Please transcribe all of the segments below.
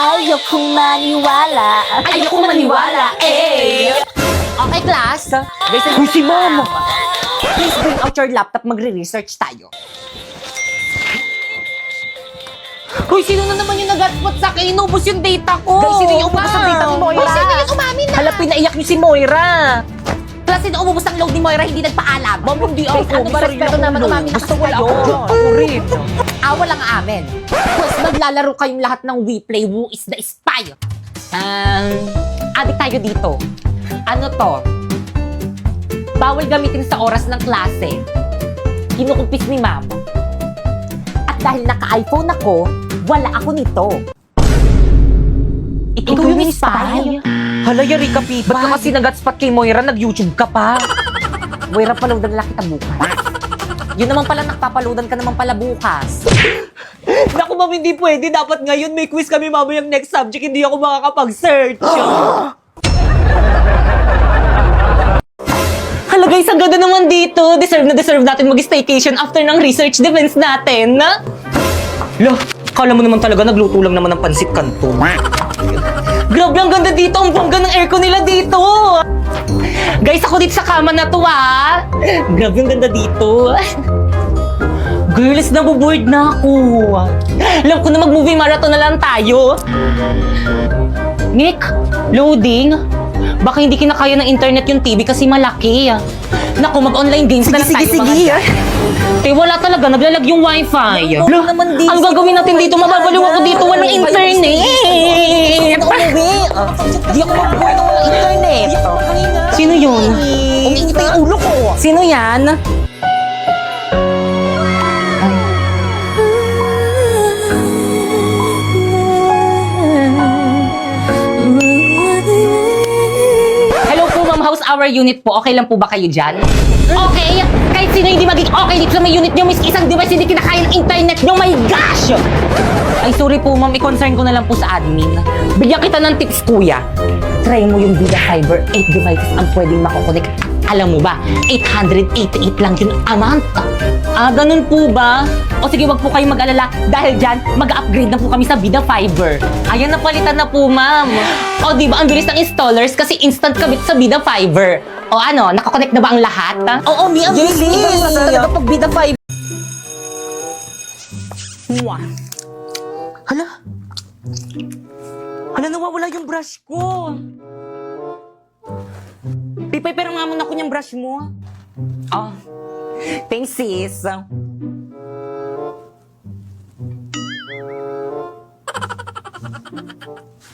Ayokong maniwala. Ayokong maniwala, eh! Okay, class. Uy, si Mom! Please bring out your laptop. Magre-research tayo. Uy, sino na naman yung nag-hotspot sa akin? Inubos yung data ko! Guys, sino yung umubos ang data ni Moira? Uy, sino yung umamin na? Hala, pinaiyak niyo si Moira. Class, sino umubos ang load ni Moira, hindi nagpaalam? Ma'am, hindi Guys, ako. ano ba, respeto naman, umamin na Gusto kasi wala kayo. ako dyan. Ako rin. Walang amin. Plus, maglalaro kayong lahat ng We Play Who is the Spy. Adik tayo dito. Ano to? Bawal gamitin sa oras ng klase. Kinukumpis ni ma'am. At dahil naka-iPhone ako, wala ako nito. Ikaw yung spy? Hala, yari ka, Pipa. Ba't ka kasi nag-hotspot kay Moira? Nag-YouTube ka pa. Moira, paloadan lang kita bukas. Yun naman pala, nakapapaloadan ka naman pala bukas. Naku, ma'am, hindi pwede. Dapat ngayon may quiz kami mamayang next subject. Hindi ako makakapag-search. Hala, guys, ang ganda naman dito. Deserve na deserve natin mag-staycation after ng research defense natin. Lo, kala mo naman talaga nagluto lang naman ng pansit kanto. Grabe, ang ganda dito. Ang bongga ng aircon nila dito. Guys, ako dito sa kama na to, ah. Grabe, ang ganda dito. Girls, nabuboard na ako. Alam ko na mag-movie marathon na lang tayo. Nick, loading. Baka hindi kinakaya ng internet yung TV kasi malaki. Naku, mag-online games na lang tayo mga dyan. Eh, wala talaga. Naglalag yung wifi. Ano naman dito? Ang gagawin natin dito? Mababaliw ako dito. Walang internet. Di ako mabuhay ng walang internet. Sino yun? Umiinit na yung ulo ko. Sino yan? Hello po, ma'am. How's our unit po? Okay lang po ba kayo dyan? Okay! Kahit sino hindi maging okay dito sa may unit nyo, miss isang device hindi kinakaya ng internet nyo, my gosh! Ay, sorry po, ma'am. I-concern ko na lang po sa admin. Bigyan kita ng tips, kuya. Try mo yung Vida Fiber. 8 devices ang pwedeng makokonek. Alam mo ba, 888 lang yun a month. Ah, ganun po ba? O sige, wag po kayong mag-alala. Dahil dyan, mag-upgrade na po kami sa Vida Fiber. Ayan, napalitan na po, ma'am. O di ba, ang bilis ng installers kasi instant kabit sa Vida Fiber. O ano, nakakonect na ba ang lahat? Oo, Mi, ang Yes, bilis. iba na talaga pag Vida Fiber. Hala. Hala, nawawala yung brush ko. Pipay, pero nga muna ko yung brush mo. Oh, thanks sis.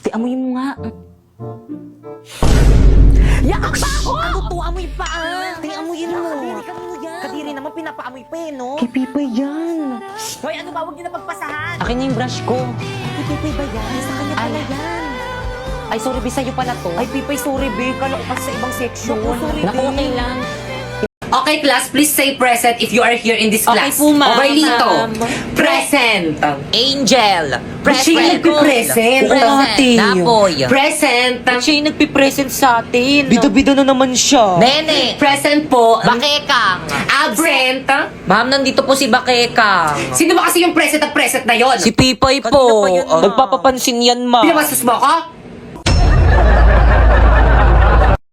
Amoyin mo nga. Yaak ba ako? Ano to? Amoy pa, ah. Amoyin mo. Kadiri ka mo yan. Kadiri naman, pinapaamoy pa eh, no? Kay Pipay yan. Hoy, ano ba? Huwag niyo na pagpasahan. Akin na yung brush ko. Kay Pipay ba yan? Sa kanya pala yan. Ay, sorry, be, sa'yo pala to. Ay, Pipay, sorry, be. Kala ko kasi sa ibang section. Naku, sorry, Naku, be. okay lang. Okay, class, please say present if you are here in this Okay class. po, ma'am. Oberlito, Ma'am. present. Angel. Siya yung nagpipresent. Present. Napoy. Present. Siya yung nagpipresent sa atin. Bida-bida na naman siya. Nene. Present po. Bakekang. Absent. Ma'am, nandito po si Bakekang. Sino ba kasi yung present na yon? Si Pipay po. Kanina pa yun, ma'am. Nagpapapansin yan, ma'am. Pinabastos mo ako?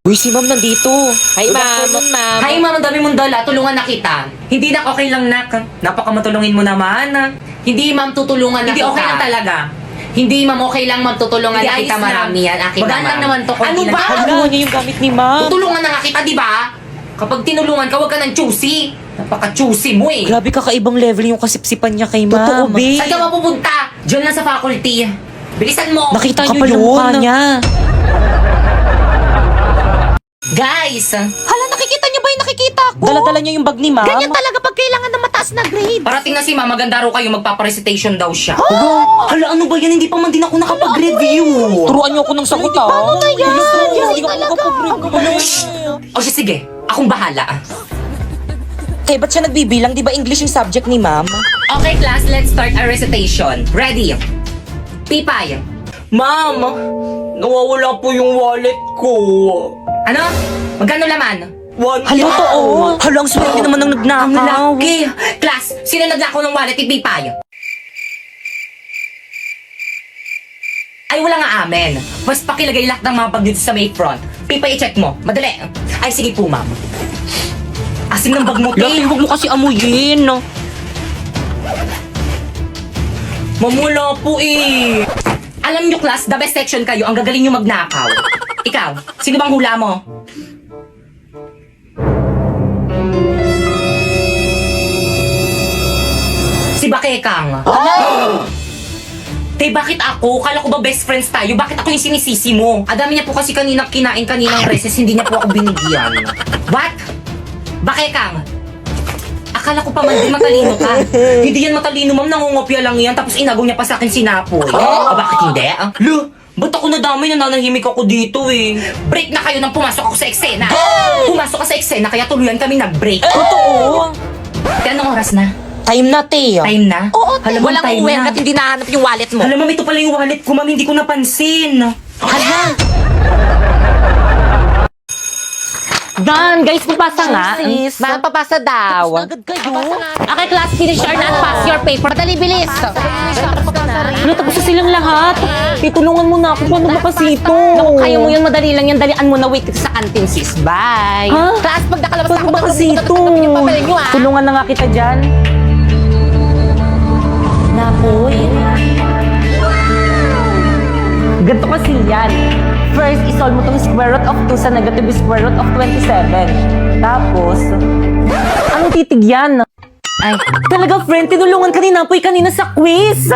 Uy, si ma'am nandito. Hi, ma'am. Ma'am. Hi, ma'am, ang dami mong dala. Tulungan na kita. Hindi na okay lang, nak. Napakamatulungin mo naman. Hindi, ma'am, tutulungan na Hindi, kita. okay lang talaga. Hindi, ma'am, okay lang, ma'am. Tutulungan Hindi, na kita. ayos Marami yan. Akin Magaan naman. lang naman to, konti Ano lang. ba? Haluan niya yung gamit ni ma'am. Tutulungan na nga kita, di ba? Kapag tinulungan ka, huwag ka ng choosy. Napaka-choosy mo eh. Grabe, kakaibang level yung kasipsipan niya kay ma'am. Totoo, babe. Saan ka mapupunta? Diyan lang sa faculty. Bilisan mo. Nakita niyo Kapal yun. yung mukha niya. Guys, Hala, nakikita niyo ba yung nakikita ko? Dala-dala niya yung bag ni ma'am. Ganyan talaga pag kailangan ng mataas na grade. parating na si ma'am. Maganda raw kayo. Magpaparecitation daw siya. Hala, ano ba yan? Hindi pa man din ako nakapag-review. Turuan niyo ako ng sagot, ah. Paano na yan? Yan Hindi ako talaga. makapag-review. O siya, sige. Akong bahala. Eh, ba't siya nagbibilang? Di ba English yung subject ni ma'am? Okay, class. Let's start our recitation. Ready? Pipay. Ma'am, nawawala po yung wallet ko. Ano? Magkano laman? Hala, totoo. Hala, ang swerte naman ng Ang nagnakaw. laki. Class, sino naglako ng wallet ni Pipay? Ay, wala nga amen. Mas pakilagay lahat ng mga bag dito sa may front. Pipa, i-check mo. Madali. Ay, sige po, ma'am. Asim ng bag mo, Lati, te. huwag mo kasi amuyin. Mamula po eh. Alam nyo, class, the best section kayo. Ang gagaling nyo magnakaw. Ikaw, sino bang hula mo? Si Bakekang. Te, bakit ako? Kala ko ba best friends tayo? Bakit ako yung sinisisi mo? Adami niya po kasi kaninang kinain kaninang recess, hindi niya po ako binigyan. What? Bakekang? Akala ko pa man din matalino ka. Hindi yan matalino, ma'am. Nangungopia lang yan. Tapos inagaw niya pa sa akin sinapoy. Bakit hindi? Lo, ba't ako nadamay? Nananahimik ako dito eh. Break na kayo nang pumasok ako sa eksena. Pumasok ka sa eksena, kaya tuluyan kami nag-break. Totoo. Te, anong oras na? Time na, te. Time na? Oo, Alam mo, walang time uwi na. at hindi nahanap yung wallet mo. Alam mo, ito pala yung wallet ko, ma'am. Hindi ko napansin. Hala! Dan, guys, papasa nga. Sis, ma'am, papasa daw. Agad kayo. Okay, class, finish your and pass your paper. Madali, bilis. Ano, tapos na silang lahat. Tutulungan mo na ako. Paano makasito? Naku, kaya mo yun, madali lang yan. Dalian mo na, wait sa canteen, sis. Bye. Ha? Class, pag nakalabas Paano ako, makasito? tatanggapin yung papel nyo, ah. Tulungan na nga kita dyan. Napoy. Ganito kasi yan. First, isolve mo tong square root of 2 sa negative square root of 27. Tapos, anong titig yan? Ay, talaga friend, tinulungan ka ni Napoy kanina sa quiz.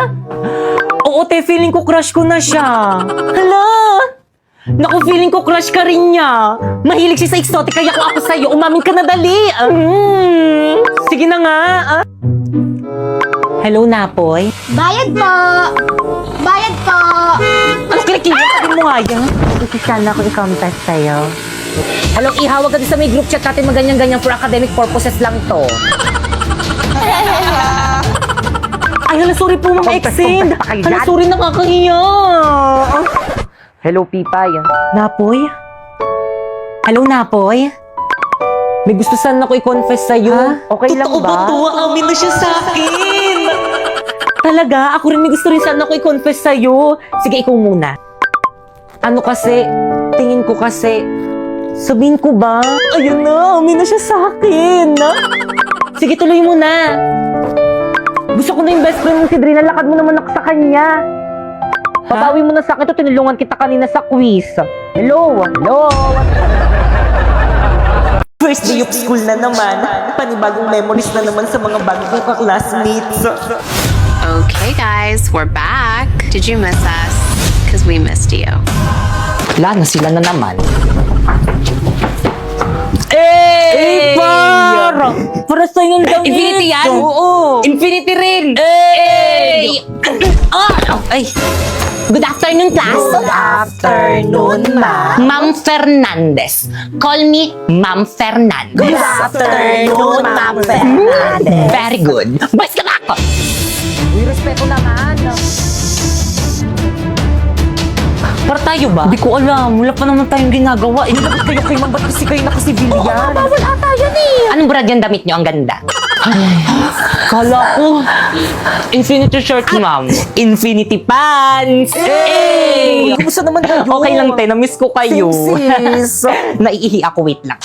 Oo, te, feeling ko crush ko na siya. Hala! Naku, feeling ko crush ka rin niya. Mahilig siya sa exotic, kaya kung ako sa'yo, umamin ka na dali. Sige na nga. Hello, Napoy. Bayad po! Bayad po! Ano kinikilig? Sabi mo nga yan. Kasi sana ako i-contest sa'yo. Hello, ihawag ka din sa may group chat natin maganyan-ganyan for academic purposes lang to. Ay, hala, sorry po, mga extend. Hala, sorry, nakakahiya. Hello, Pipay. Napoy? Hello, Napoy? May gusto sana ako i-confess sa'yo. Okay lang Totoo ba? Totoo ba? Amin na siya sa akin. Talaga? Ako rin may gusto rin sana ako i-confess sa'yo. Sige, ikaw muna. Ano kasi, tingin ko kasi, sabihin ko ba? Ayun na, amin na siya sa akin. Sige, tuloy mo na. Gusto ko na yung best friend mo si Drina. Lakad mo naman ako sa kanya. Papawi mo na sa akin to. Tinulungan kita kanina sa quiz. Hello? Hello? First day of school na naman. Panibagong memories na naman sa mga bagong ka-classmates. Okay, guys, we're back. Did you miss us? Because we missed you. Wala na sila na naman. Eh, par! Para sa'yo yung damit. Infinity yan? Oo. Infinity rin! Eh! Ay! Good afternoon, class. Good afternoon, ma'am. Ma'am Fernandez. Call me Ma'am Fernandez. Good afternoon, Ma'am Fernandez. Very good. Boys ka na ako. Uy, respeto naman. Para tayo ba? Hindi ko alam. Wala pa naman tayong ginagawa. Eh, dapat kayo kay ma'am. Ba't kasi kayo nakasibilian? Bawal ata yan eh. Anong brand yung damit nyo? Ang ganda. Kala ko. Infinity shirt, ma'am. Infinity pants. Hey! Kumusta naman kayo? Okay lang, te. Na-miss ko kayo. Sis. Naiihi ako. Wait lang.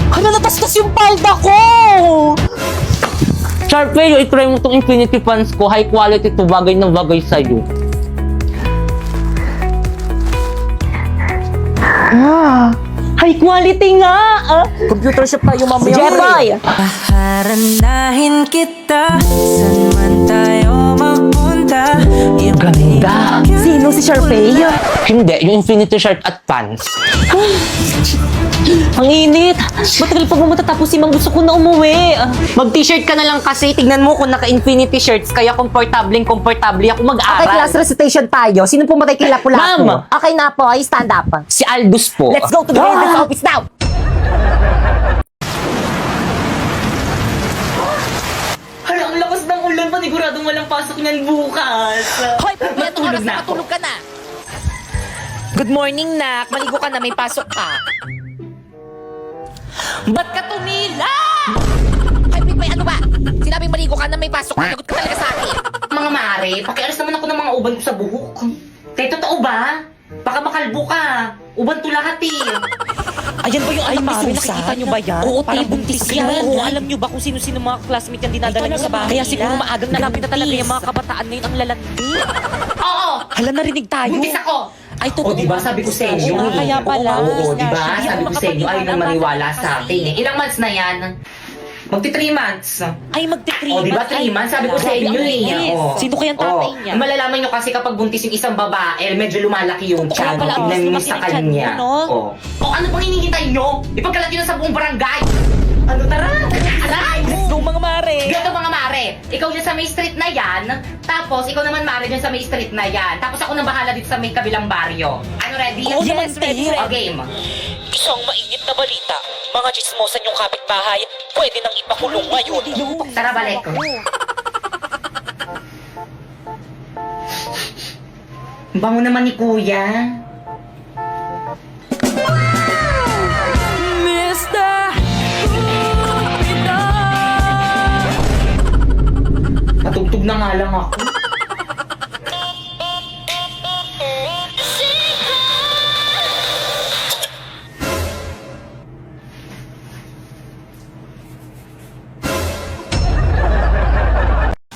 Hala, natastas yung palda ko! Sharpay, i-try mo tong Infinity pants ko. High quality to. Bagay na bagay sa'yo. High quality nga! Computer shop tayo mamaya. Jeboy! Paharandahin kita, saan man tayo magpunta. Ganda! Sino si Sharpay? Hindi, yung Infinity shirt at pants. Ang init! Matagal pa ba matatapos si Ma'am? Gusto ko na umuwi. Mag-t-shirt ka na lang kasi. Tignan mo kung naka-Infinity shirts. Kaya komportable ako Okay, mag-aral. class recitation tayo. Sino pumatay kay Lapu-Lapu? Ma'am! Okay na po, ay stand up. Si Aldous po. Let's go to the head office now. Hala, ang lakas ng ulan. Paniguradong walang pasok niyan bukas. Hoy, matulog na ako. Matulog ka na. Good morning, Nak. Maligo ka na, may pasok ka. Ba't ka tumila? Hoy, Pipay, ano ba? Sinabi sinabing maligo ka na may pasok, nagot ka talaga sa akin. Mga mare, pakialis naman ako ng mga uban ko sa buhok. Tay, totoo ba? Baka makalbo ka. Uban to lahat eh. Ayan ba yung anak ni Susan? nakikita nyo ba yan? Oo, Parang tayo buntis buntis yan. yan. Oo, alam nyo ba kung sino-sino mga classmate yan dinadala nyo sa bahay Kaya nila? siguro maagang nalapit na talaga yung mga kabataan ngayon ang lalandi. Oo! Hala, narinig tayo. Buntis ako! Ay, totoo. O, diba sabi ko sa inyo? Oo, kaya pala. Oo, diba? Hindi Sabi ako ko sa inyo, ayaw nang maniwala sa akin eh. kasi. Ilang months na yan? Magti 3 months. Ay, magti-3 O, diba 3 months? Sabi ko sa inyo eh. O. Sino kayang tatay niya? Malalaman nyo kasi kapag buntis yung isang babae, medyo lumalaki yung Kaya tiyan. pala, Tignan nyo lumaki sa yung tiyan kanya. mo, no? O, ano pang hinihintay nyo? Ipagkalat nyo na sa buong barangay. Ano, tara? Aray! Let's go, mga mare. Gato mga mare, ikaw dyan sa may street na yan, tapos ikaw naman mare dyan sa may street na yan, tapos ako nang bahala dito sa may kabilang baryo. Ano, ready? Oo, yes, ready. O, game. Isang mainit na balita. Mga chismosan yung kapitbahay, pwede nang ipakulong ngayon. Tara, balik. Bango naman ni kuya. Mr. Patugtog na nga lang ako.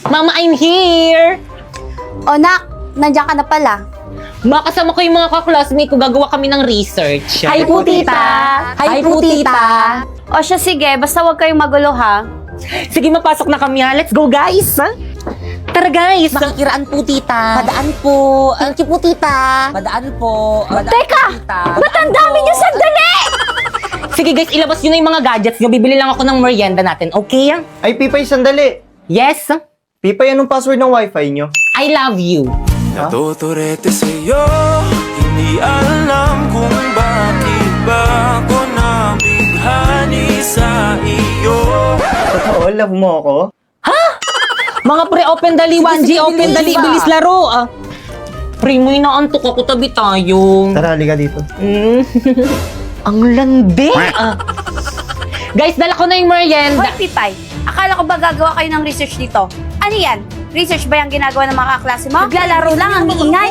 Mama, I'm here! O nak, nandiyan ka na pala. Makasama ko yung mga kaklasmate ko, gagawa kami ng research. Hi po, tita. Hi po, tita. O siya, sige. Basta huwag kayong magulo, ha? Sige, mapasok na kami ha. Let's go, guys! Tara, guys! Makikiraan po, tita. Padaan po. Thank you po, tita. Padaan po. Teka! Ba't ang dami niyo sandali? Sige, guys, ilabas nyo na yung mga gadgets nyo. Bibili lang ako ng merienda natin, okay? Ay, Pipay, sandali. Yes? Pipay, anong password ng wifi nyo? I love you. Natuturete sa'yo, hindi alam kung bakit ba ako nabighani sa iyo. Totoo, love mo ako? Mga pre, open dali, 1G, open bilis dali, ba? bilis laro. Pre, mo inaantok ako, tabi tayo. Tara, halika dito. Ang landi. Guys, dala ko na yung merienda. Hoy, Pipay. Akala ko ba gagawa kayo ng research dito? Ano yan? Research ba yung ginagawa ng mga kaklase mo? Naglalaro lang ang iingay.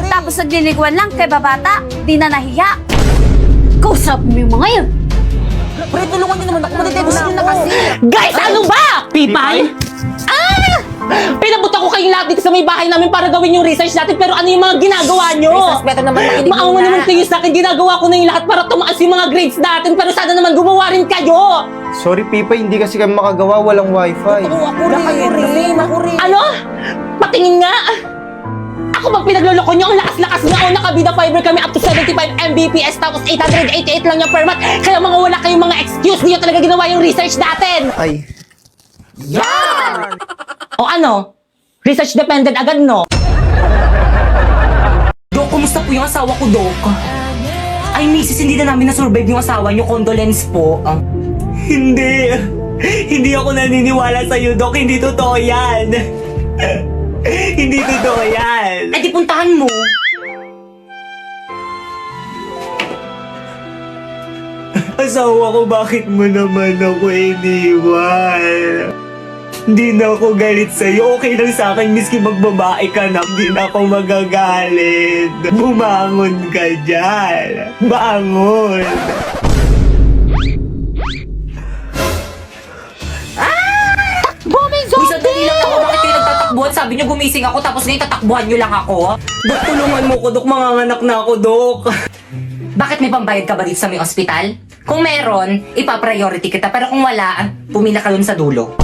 Tapos nagliliguan lang kay babata. Di na nahiya. Kausap mo yung mga yun. Pre, tulungan niyo naman ako. Madetebos niyo na kasi. Guys, ano ba? Pipay? Pinabuta ko kayong lahat dito sa may bahay namin para gawin yung research natin, pero ano yung mga ginagawa nyo? Princess, better naman makinig Maawa muna. naman kayo sa akin, ginagawa ko na yung lahat para tumaas yung mga grades natin, pero sana naman gumawa rin kayo! Sorry, Pipay, hindi kasi kami makagawa, walang wifi. Ako rin. Ano? Patingin nga! Ako bang pinagloloko nyo? Ang lakas-lakas nga! O, nakabida fiber kami up to 75 Mbps, tapos 888 lang yung per month. Kaya mga wala kayong mga excuse, di nyo talaga ginawa yung research natin! Ay, O ano? Research dependent agad, no? Dok, kumusta po yung asawa ko, Dok? Ay, misis, hindi na namin na-survive yung asawa niyo. Condolence po. Hindi. Hindi ako naniniwala sa'yo, Dok. Hindi totoo yan. Hindi totoo yan. Eh, di puntahan mo. Asawa ko, bakit mo naman ako iniwan? Hindi na ako galit sa'yo. Okay lang sa akin, miski magbabae ka na. Hindi na ako magagalit. Bumangon ka dyan. Bangon. Uy, sandali lang ako. Bakit kayo nagtatakbuhan? Sabi niyo gumising ako, tapos ngayon tatakbuhan niyo lang ako. Dok, tulungan mo ko, Dok. Manganganak na ako, Dok. Bakit may pambayad ka ba dito sa may ospital? Kung meron, ipa-priority kita. Pero kung wala, pumila ka dun sa dulo.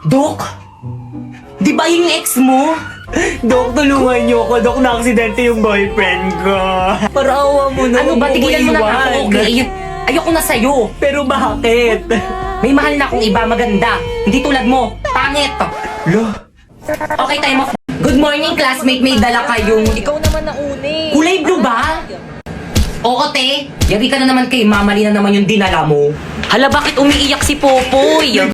Dok! Di ba yun yung ex mo? Dok, tulungan niyo ako. Dok, na-aksidente yung boyfriend ko. Parawa mo na. Ano ba? huwag mo Tigilan mo na iwan. ako, okay? Ayoko na sa'yo. Pero bakit? May mahal na akong iba, maganda. Hindi tulad mo, pangit. Lo, Okay, time off. Good morning, classmate. May dala kayong... Ikaw naman na uni. Kulay blue ba? Oo, te. Yari ka na naman kay mamali na naman yung dinala mo. Hala, bakit umiiyak si Popoy?